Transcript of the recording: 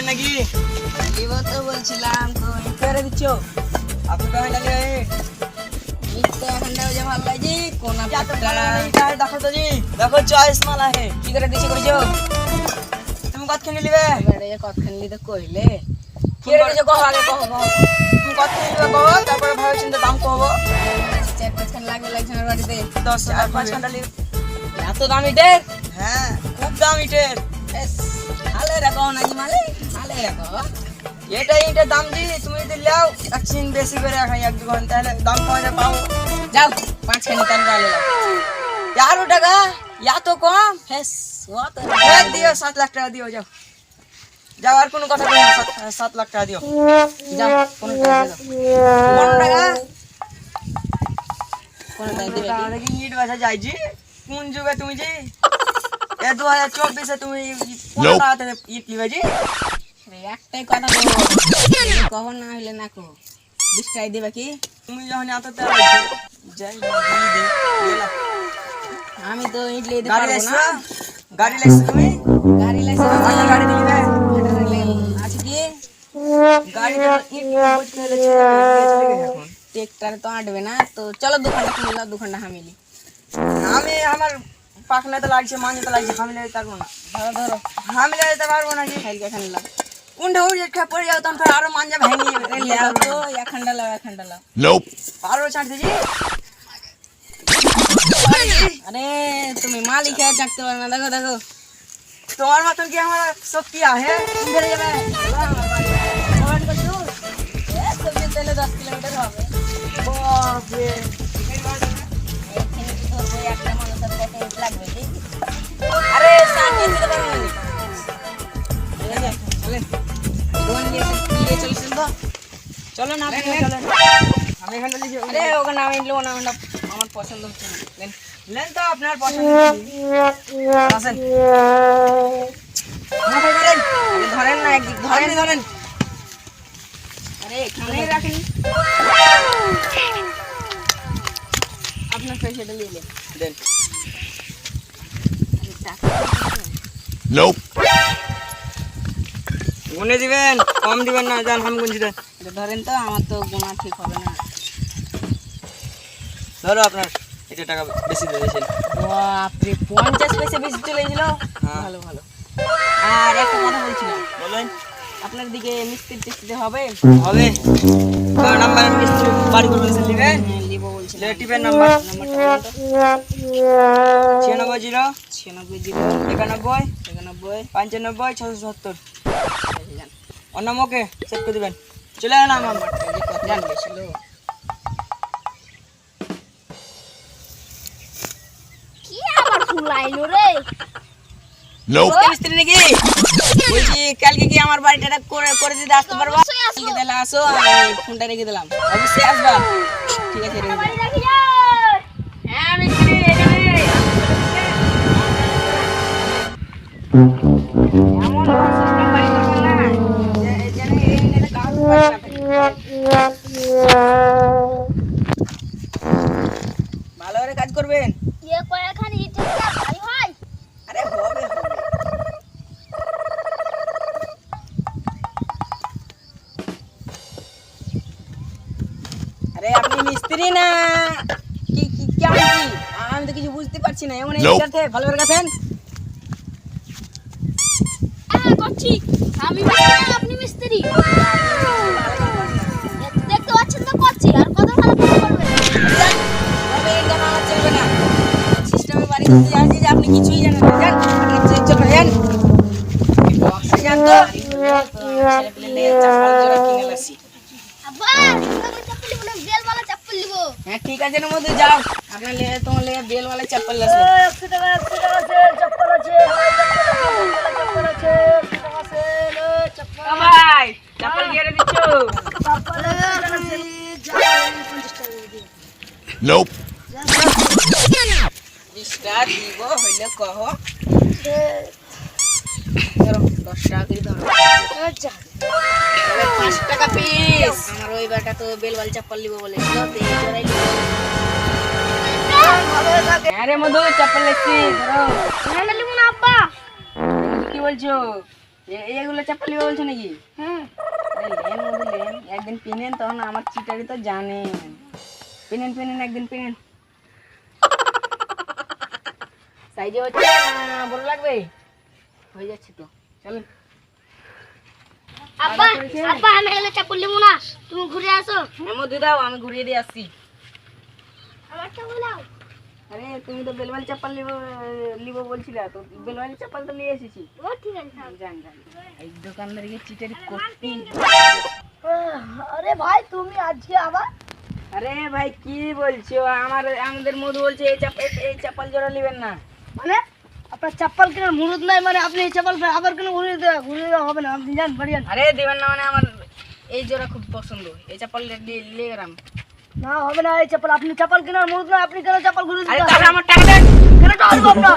নাকি? দিব তো বলছিলাম, তো করে দিচ্ছ? আপনি তো হইলে তো এখন দাও যে ভালো লাগছে কোন দেখো তো জি, দেখো চয়েস মাল আছে। কি করে দিছি কইছো? তুমি কতখানি নিবে? এবারে কতখান লিতে কইলে কি করে দিছো কহ আগে কহ কহ। তুমি কতখানি নিবে কहो, তারপরে ভাবে চিন্তা দাম কহবো। 4-5 খান লাগবে লাগছে আমার বাড়িতে 10 আর 5 ঘন্টা নিবে। এত দাম ইটের? হ্যাঁ, খুব দাম ইটের। এস ভালো রাখো নাকি মালে ভালো রাখো। এটা দাম দি তুমি যদি লাও একদিন বেশি করে রাখাই 1-2 ঘন্টা তাহলে দাম কমে পাও। যাও 5 খানি তান ভালো লাগো 11 টাকা ইয়া তো কম। হেস ও তো দিও 7 লাখ টাকা দিও যাও। যাও আর কোনো কথা বলো না, 7 লাখ টাকা দিও। যাও কোন টাকা দাও 15 টাকা কোন টাকা দিবে তাহলে কি ইট বাসা যাই জি? কোন যুগে তুমি জি? 2024 এ তুমি 15 টাকা থেকে ইট নিবে জি? একটাই কথা বলো কহ না হইলে না কো 20 টাকা দিবে কি? তুমি যখন এত তেল আছে যাই দি এলা আমি তো ইডলি দিতে গাড়ি পারবো লাইছো? না। গাড়ি লাইছো তুমি? গাড়ি লাইসেন্স আমার গাড়ি দিবে? আছে কি? গাড়ি ইট বসতে হলে চলে এখন। ট্রেক্টর তো আটবে না, তো চলো দুখানটা কিনলাম দুখানটা হামিলি। আমি আমার পাখনাতে লাগছে মাঝেতে লাগছে হামিলে যেতে পারবো না। ধরো ধরো হামিলে যেতে পারবো না জি। খাইলকে খানিলাম কোনটা উড়ে খা পড়ে যাও তখন ফের আরো মাঞ্জা ভেঙে লাও তো একখানটা লাও একখানটা লাও। আরো ছাড়তে জি। আরে তুমি মালিক হয়ে চাকতে পারো না, দেখো দেখো তোমার মতন কি আমার শক্তি আছে? ধরে যাবে কমেন্ট করছো সবজি তেলে 10 কিলোমিটার হবে। বাপরে এখানে কি ধরবো একটা মানুষের কত ইট লাগবে জি? আরে সামনে দিতে পারবো না চলেন দোকান নিয়ে চলেছেন তো চলো না আপনি চলেন আমি এখানে লিখে আরে ওখানে আমি নেবো না ওটা আমার পছন্দ হচ্ছে না নেন। লেন তো আপনার পছন্দ আসেন মাথায় করেন আরে ধরেন না একদিক ধরেন ধরেন আরে এখানেই রাখেন আপনার পয়সাটা নিয়ে নেন দেন আরে টাকা গুনে দিবেন কম দিবেন না জান হাম গুনছি দেন এটা ধরেন তো আমার তো গোনা ঠিক হবে না। ধরো আপনার এটা টাকা বেশি দিয়ে দিয়েছেন বাপরে 50 পয়সা বেশি চলে গেছিল। হ্যাঁ। ভালো ভালো আর একটা কথা বলছিলাম বলেন আপনার দিকে মিস্ত্রি টিস্ত্রি হবে? হবে কার নাম্বার মিস্ত্রি বাড়ি করে বলেছেন দিবেন হ্যাঁ লিবো বলছিলাম লেটিভের নাম্বার নাম্বারটা বলুন তো 96 96 91 91 95 670 যান অনামকে সেট করে দিবেন চলে এলাম আমরা এই যে কথা বলেছিল কি আবার ফুলাইলো রে মিস্ত্রি নাকি বলছি কালকে কি আমার বাড়িটা করে করে দিতে আসতে পারবা? অবশ্যই আসবো। কালকে তাহলে আসো আমি ফোনটা রেখে দিলাম অবশ্যই আসবা ঠিক আছে রেখে বাড়ি দিলাম। রাখি যায় হ্যাঁ মিস্ত্রি এখানে এমন সিস্টেম বাড়ি করবেন না যেন এই নেটে কাজ পারে না থাকে। ভালো করে কাজ করবেন। ইয়ে কয়েকখানি ইটের কাজ ভারী হয় আরে হবে হবে আরে আপনি মিস্ত্রি না কি কি কেমন কি আমি তো কিছু বুঝতে পারছি না এমন এইটাতে ভালো করে গেছেন হ্যাঁ করছি আমি মিস্ত্রি আপনি মিস্ত্রি দেখতে পাচ্ছেন তো করছি আর কত ভালো করে করবেন তবে এটা আমার চলবে না সিস্টেমে বাড়ি করতে জানি যে আপনি কিছুই জানেন না জান আপনি চলে যান বক্সে যান তো ছেলে পেলে চাপল জোড়া কিনে লাসি আব্বা তুমি চপ্পল লিবো না বেলওয়ালা চপ্পল লিবো হ্যাঁ ঠিক আছে এর মধ্যে যাও আপনার লে তোমার লে বেলওয়ালা চপ্পল লাসি 100 টাকা আছে চপ্পল আছে চপ্পল আছে চপ্পল ও ভাই চপ্পল গিয়ে দিচ্ছো চপ্পল আছে 50 টাকা দিয়ে বিশটা দিব হইলে কহ ধরো 10 টাকা করে ধরো আচ্ছা 5 টাকা পিস আমার ওই বেটা তো বেলওয়াল চপ্পল নিব বলেছিল তো এই জোড়াই নিব ভালো থাকে আরে মধু চপ্পল লেছি ধরো না লিবো না আব্বা কি বলছো এগুলো চাপ্পল নিবে বলছো নাকি? হ্যাঁ আরে লেন মধু লেন, একদিন পিনেন তখন আমার চিটারি তো জানেন। পিনেন একদিন পিনেন। সাইজে হচ্ছে না বড় লাগবে? হয়ে যাচ্ছে তো, চলেন। আব্বা আব্বা আমি এগুলো চাপল নেবো না, তুমি ঘুরে আসো। মধু দাও, আমি ঘুরিয়ে দিয়ে আসছি। আমার চাপল দাও। আরে তুমি তো বেলবাল চাপ্পল লিবো বলছিলা, তো বেলবাল চাপ্পল তো নিয়ে এসেছি। ও ঠিক আছে থাক। জান এই দোকানদারকে চিটারি করতেই। আরে ভাই তুমি আজকে আবার আরে ভাই কি বলছো? আমাদের মধু বলছে এই চাপ্পল জোড়া নেবেন না। মানে আপনার চাপ্পল কেনার মুরুদ নাই, মানে আপনি এই চাপ্পল আবার কেন ঘুরিয়ে দেওয়া হবে না? আপনি যান বাড়ি যান। আরে দেবেন না মানে আমার এই জোড়া খুব পছন্দ, এই চাপ্পল নিয়ে গেলাম। না হবে না এই চাপ্পল, আপনি চাপ্পল কেনার মুরুদ নাই, আপনি কেন চাপ্পল ঘুরিয়ে আরে দিতে তাহলে আমার টাকা দেন। কেন টাকা দেবো আপনার?